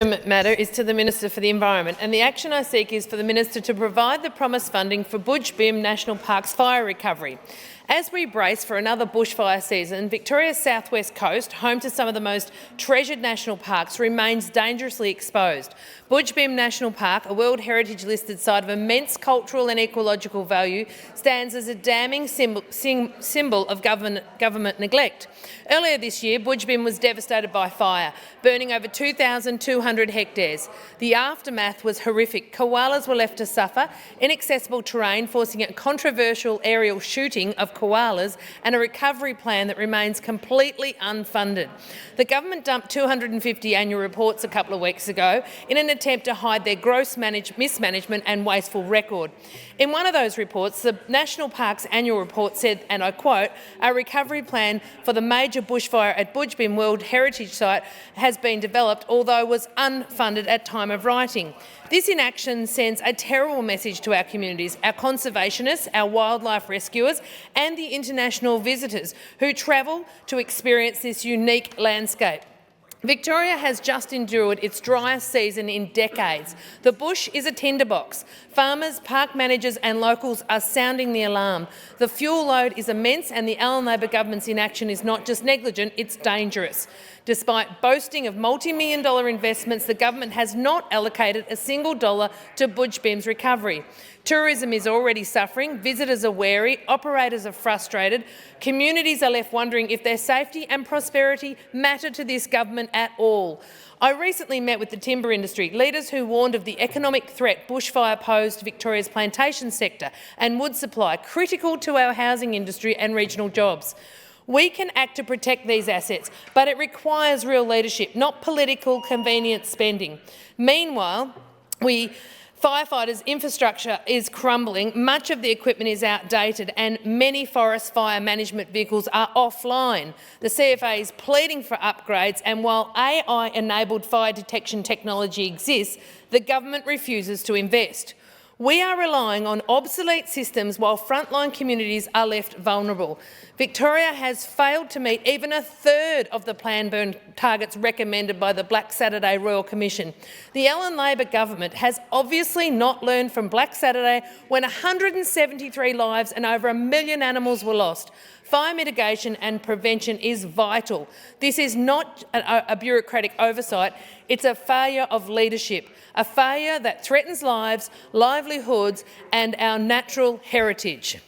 Matter is to the Minister for the Environment, and the action I seek is for the Minister to provide the promised funding for Budgebim National Park's fire recovery. As we brace for another bushfire season, Victoria's southwest coast, home to some of the most treasured national parks, remains dangerously exposed. Budgebim National Park, a World Heritage listed site of immense cultural and ecological value, stands as a damning symbol of government neglect. Earlier this year, Budgebim was devastated by fire, burning over 2,200 hectares. The aftermath was horrific. Koalas were left to suffer, inaccessible terrain forcing a controversial aerial shooting of koalas, and a recovery plan that remains completely unfunded. The government dumped 250 annual reports a couple of weeks ago in an attempt to hide their gross mismanagement and wasteful record. In one of those reports, the National Park's annual report said, and I quote, "A recovery plan for the major bushfire at Budgebim World Heritage Site has been developed, although was unfunded at time of writing." This inaction sends a terrible message to our communities, our conservationists, our wildlife rescuers and the international visitors who travel to experience this unique landscape. Victoria has just endured its driest season in decades. The bush is a tinderbox. Farmers, park managers and locals are sounding the alarm. The fuel load is immense and the Allan Labor government's inaction is not just negligent, it's dangerous. Despite boasting of multi-million-dollar investments, the government has not allocated a single dollar to Budgebim's recovery. Tourism is already suffering, visitors are wary, operators are frustrated, communities are left wondering if their safety and prosperity matter to this government at all. I recently met with the timber industry, leaders who warned of the economic threat bushfire posed to Victoria's plantation sector and wood supply, critical to our housing industry and regional jobs. We can act to protect these assets, but it real leadership, not political convenience spending. Meanwhile, firefighters' infrastructure is crumbling, much of the equipment is outdated and many forest fire management vehicles are offline. The CFA is pleading for upgrades, and while AI-enabled fire detection technology exists, the government refuses to invest. We are relying on obsolete systems while frontline communities are left vulnerable. Victoria has failed to meet even a third of the planned burn targets recommended by the Black Saturday Royal Commission. The Allan Labor government has obviously not learned from Black Saturday when 173 lives and over 1 million animals were lost. Fire mitigation and prevention is vital. This is not a bureaucratic oversight, it's a failure of leadership, a failure that threatens lives, livelihoods and our natural heritage.